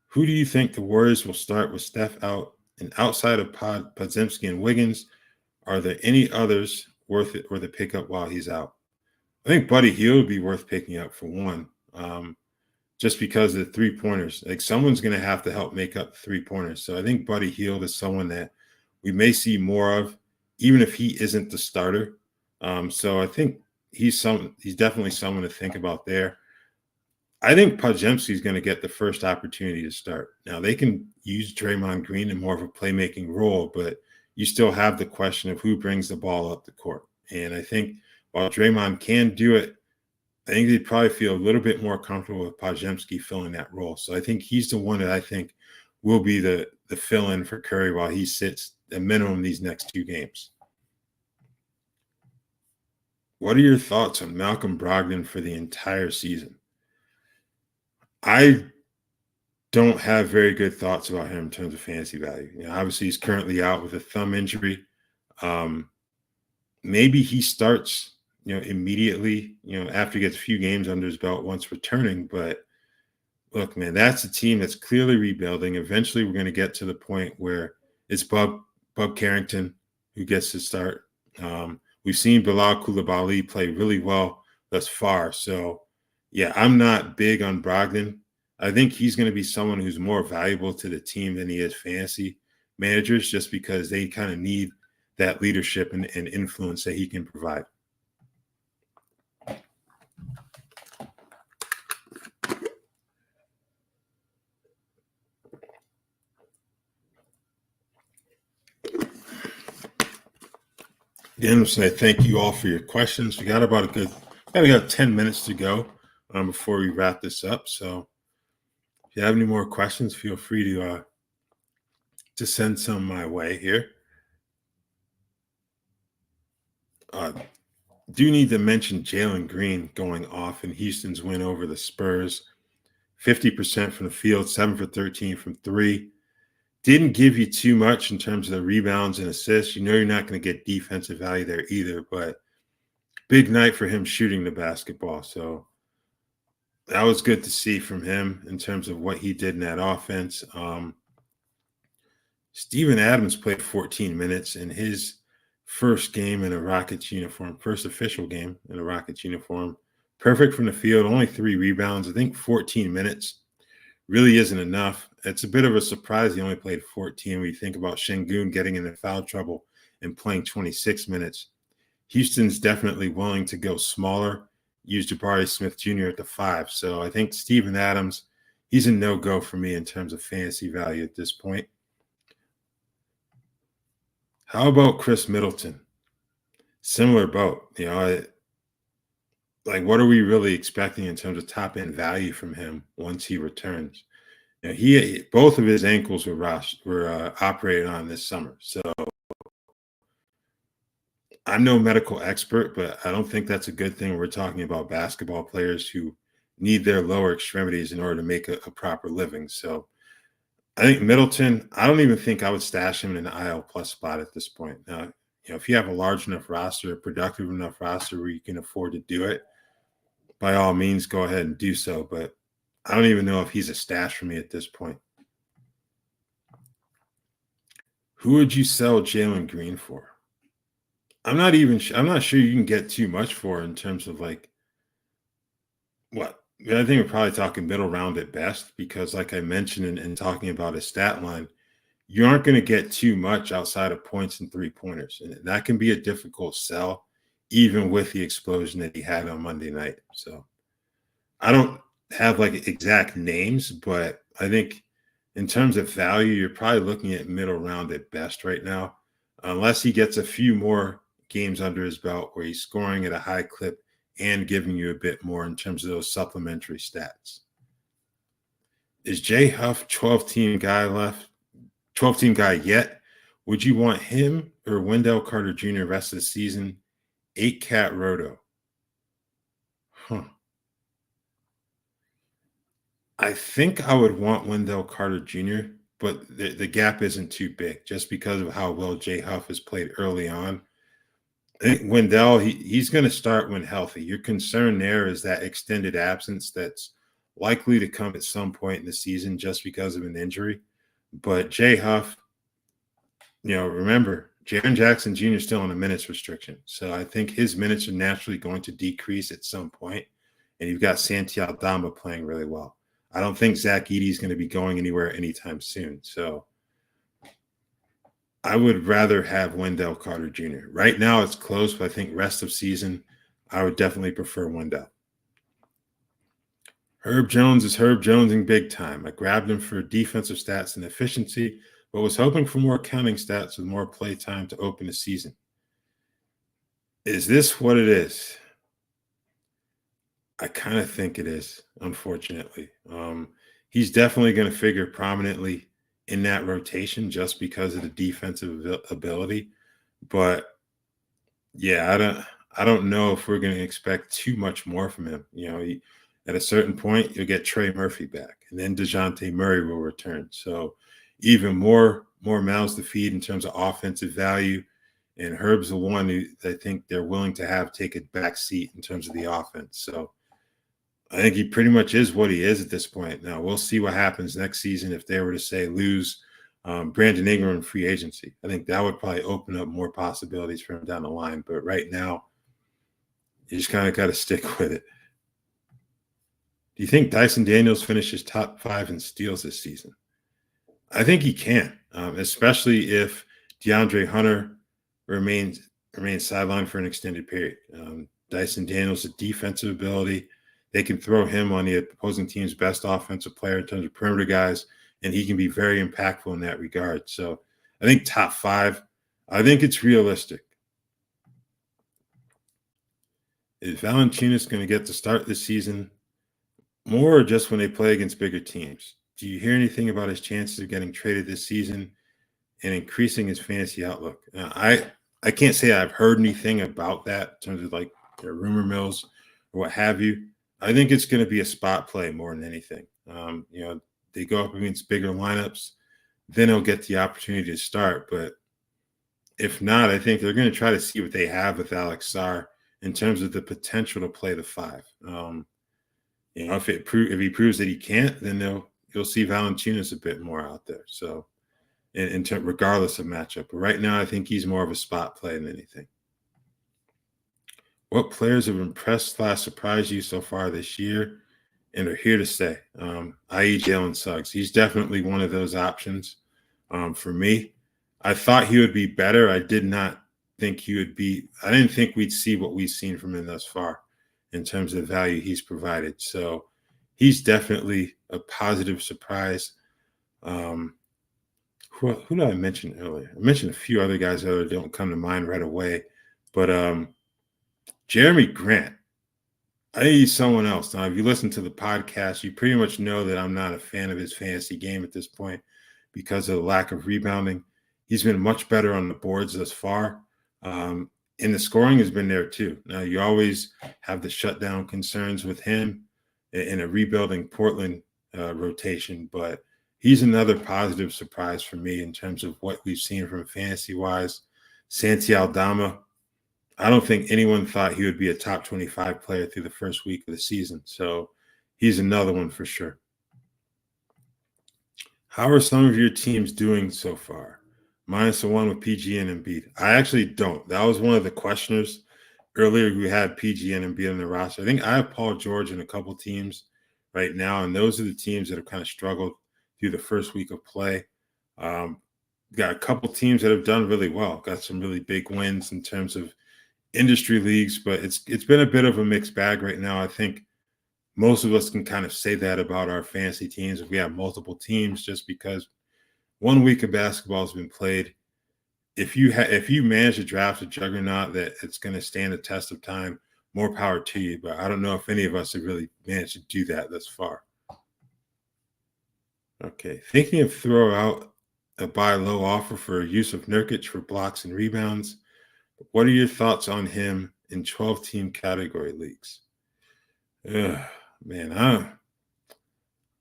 Who do you think the Warriors will start with Steph out? And outside of Podziemski and Wiggins, are there any others worth it or the pickup while he's out? I think Buddy Hield would be worth picking up for one, just because of the three-pointers. Like, someone's going to have to help make up the three-pointers. So I think Buddy Hield is someone that we may see more of, even if he isn't the starter. So I think he's definitely someone to think about there. I think Podziemski is going to get the first opportunity to start. Now, they can use Draymond Green in more of a playmaking role, but you still have the question of who brings the ball up the court. And I think while Draymond can do it, I think they'd probably feel a little bit more comfortable with Podziemski filling that role. So I think he's the one that I think will be the fill-in for Curry while he sits at minimum these next two games. What are your thoughts on Malcolm Brogdon for the entire season? I don't have very good thoughts about him in terms of fantasy value. Obviously, he's currently out with a thumb injury. Maybe he starts, immediately, after he gets a few games under his belt once returning. But look, man, that's a team that's clearly rebuilding. Eventually, we're going to get to the point where it's Bub Carrington who gets to start. We've seen Bilal Coulibaly play really well thus far. So, yeah, I'm not big on Brogdon. I think he's going to be someone who's more valuable to the team than he is fantasy, managers just because they kind of need that leadership and influence that he can provide. Again, I thank you all for your questions. We got about we got 10 minutes to go before we wrap this up. So if you have any more questions, feel free to send some my way here. Do need to mention Jalen Green going off in Houston's win over the Spurs. 50% from the field, 7 for 13 from 3. Didn't give you too much in terms of the rebounds and assists. You know you're not going to get defensive value there either, but big night for him shooting the basketball. So that was good to see from him in terms of what he did in that offense. Steven Adams played 14 minutes in his first game in a Rockets uniform, first official game in a Rockets uniform. Perfect from the field, only 3 rebounds. I think 14 minutes really isn't enough. It's a bit of a surprise he only played 14 when you think about Şengün getting into foul trouble and playing 26 minutes. Houston's definitely willing to go smaller, use Jabari Smith Jr. at the 5. So I think Steven Adams, he's a no-go for me in terms of fantasy value at this point. How about Chris Middleton? Similar boat. What are we really expecting in terms of top-end value from him once he returns? Both of his ankles were operated on this summer. So I'm no medical expert, but I don't think that's a good thing. We're talking about basketball players who need their lower extremities in order to make a proper living. So I think Middleton, I don't even think I would stash him in an IL plus spot at this point. Now, if you have a large enough roster, a productive enough roster where you can afford to do it, by all means, go ahead and do so. But I don't even know if he's a stash for me at this point. Who would you sell Jalen Green for? I'm not sure you can get too much for in terms of what? I think we're probably talking middle round at best because like I mentioned in talking about his stat line, you aren't going to get too much outside of points and 3-pointers. And that can be a difficult sell even with the explosion that he had on Monday night. So I don't have exact names, but I think in terms of value, you're probably looking at middle round at best right now, unless he gets a few more games under his belt where he's scoring at a high clip and giving you a bit more in terms of those supplementary stats. Is Jay Huff 12-team guy yet? Would you want him or Wendell Carter Jr. rest of the season? 8-cat roto. I think I would want Wendell Carter Jr., but the gap isn't too big just because of how well Jay Huff has played early on. I think Wendell, he's going to start when healthy. Your concern there is that extended absence that's likely to come at some point in the season just because of an injury. But Jay Huff, remember, Jaren Jackson Jr. is still on a minutes restriction. So I think his minutes are naturally going to decrease at some point. And you've got Santi Aldama playing really well. I don't think Zach Edey is going to be going anywhere anytime soon. So I would rather have Wendell Carter Jr. Right now it's close, but I think rest of season, I would definitely prefer Wendell. Herb Jones is Herb Jonesing big time. I grabbed him for defensive stats and efficiency, but was hoping for more counting stats with more play time to open the season. Is this what it is? I kind of think it is, unfortunately. He's definitely going to figure prominently in that rotation just because of the defensive ability. But yeah, I don't know if we're going to expect too much more from him. At a certain point, you'll get Trey Murphy back, and then DeJounte Murray will return. So even more mouths to feed in terms of offensive value. And Herb's the one who I think they're willing to have take a back seat in terms of the offense. So I think he pretty much is what he is at this point. Now, we'll see what happens next season if they were to, say, lose Brandon Ingram in free agency. I think that would probably open up more possibilities for him down the line. But right now, you just kind of got to stick with it. Do you think Dyson Daniels finishes top 5 in steals this season? I think he can, especially if DeAndre Hunter remains remains sidelined for an extended period. Dyson Daniels, a defensive ability, they can throw him on the opposing team's best offensive player in terms of perimeter guys, and he can be very impactful in that regard. So I think top five. I think it's realistic. Is Valanciunas going to get to start this season more or just when they play against bigger teams? Do you hear anything about his chances of getting traded this season and increasing his fantasy outlook? I can't say I've heard anything about that in terms of like their rumor mills or what have you. I think it's going to be a spot play more than anything. They go up against bigger lineups, then he'll get the opportunity to start. But if not, I think they're going to try to see what they have with Alex Sarr in terms of the potential to play the five. If he proves that he can't, then you'll see Valanciunas a bit more out there. So, regardless of matchup, but right now I think he's more of a spot play than anything. What players have impressed / surprised you so far this year and are here to stay? I.e. Jalen Suggs. He's definitely one of those options for me. I thought he would be better. I didn't think we'd see what we've seen from him thus far in terms of the value he's provided. So he's definitely a positive surprise. Who did I mention earlier? I mentioned a few other guys that don't come to mind right away. But Jeremy Grant, I think he's someone else. Now, if you listen to the podcast, you pretty much know that I'm not a fan of his fantasy game at this point because of the lack of rebounding. He's been much better on the boards thus far. And the scoring has been there too. Now, you always have the shutdown concerns with him in a rebuilding Portland rotation, but he's another positive surprise for me in terms of what we've seen from fantasy-wise. Santi Aldama, I don't think anyone thought he would be a top 25 player through the first week of the season. So he's another one for sure. How are some of your teams doing so far? Minus the one with PG and Embiid. I actually don't. That was one of the questioners earlier who had PG and Embiid on the roster. I think I have Paul George in a couple teams right now, and those are the teams that have kind of struggled through the first week of play. Got a couple teams that have done really well. Got some really big wins in terms of industry leagues, but it's been a bit of a mixed bag right now. I think most of us can kind of say that about our fantasy teams if we have multiple teams, just because 1 week of basketball has been played. If you manage to draft a juggernaut that it's going to stand the test of time, more power to you. But I don't know if any of us have really managed to do that thus far. Okay, thinking of throw out a buy low offer for use of Nurkic for blocks and rebounds. What are your thoughts on him in 12-team category leagues? Man,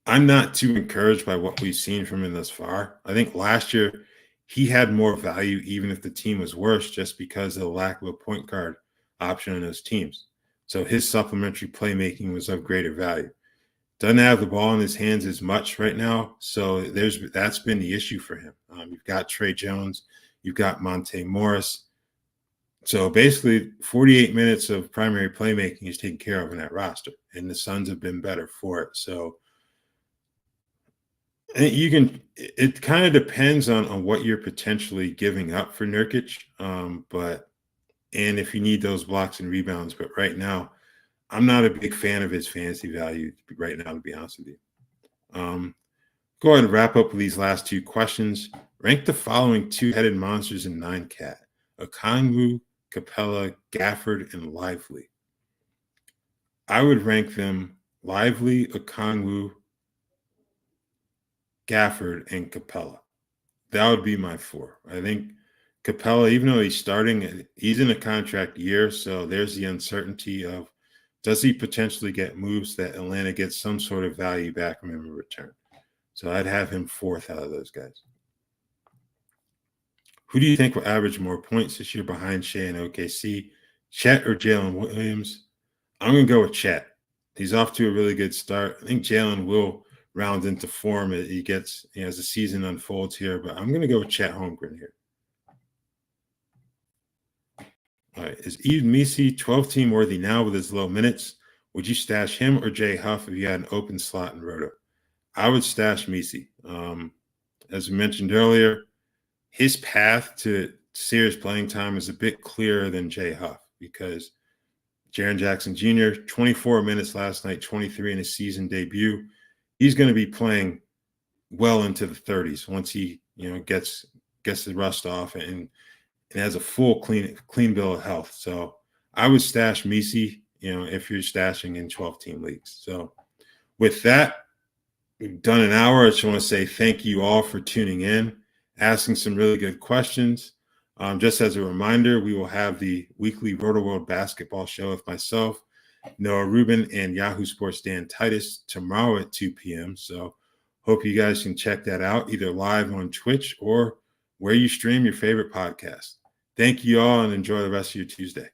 I'm not too encouraged by what we've seen from him thus far. I think last year he had more value even if the team was worse just because of the lack of a point guard option in those teams. So his supplementary playmaking was of greater value. Doesn't have the ball in his hands as much right now, so that's been the issue for him. You've got Trey Jones, you've got Monte Morris. So basically, 48 minutes of primary playmaking is taken care of in that roster, and the Suns have been better for it. So it kind of depends on what you're potentially giving up for Nurkic, and if you need those blocks and rebounds. But right now, I'm not a big fan of his fantasy value right now, to be honest with you. Go ahead and wrap up with these last two questions. Rank the following two-headed monsters in 9-cat: Okongwu, Capella, Gafford, and Lively. I would rank them Lively, Okongwu, Gafford, and Capella. That would be my four. I think Capella, even though he's starting, he's in a contract year, so there's the uncertainty of does he potentially get moves that Atlanta gets some sort of value back from him in return. So I'd have him fourth out of those guys. Who do you think will average more points this year behind Shea and OKC? Chet or Jalen Williams? I'm going to go with Chet. He's off to a really good start. I think Jalen will round into form as he gets, as the season unfolds here, but I'm going to go with Chet Holmgren here. All right. Is Eden Messi 12-team worthy now with his low minutes? Would you stash him or Jay Huff if you had an open slot in Roto? I would stash Messi. as we mentioned earlier, his path to serious playing time is a bit clearer than Jay Huff because Jaren Jackson Jr., 24 minutes last night, 23 in his season debut. He's going to be playing well into the 30s once he, gets the rust off and has a full clean bill of health. So I would stash Misi, if you're stashing in 12-team leagues. So with that, we've done an hour. I just want to say thank you all for tuning in, asking some really good questions. Just as a reminder, we will have the weekly Rotoworld basketball show with myself, Noah Rubin, and Yahoo Sports Dan Titus tomorrow at 2 p.m. So hope you guys can check that out either live on Twitch or where you stream your favorite podcast. Thank you all and enjoy the rest of your Tuesday.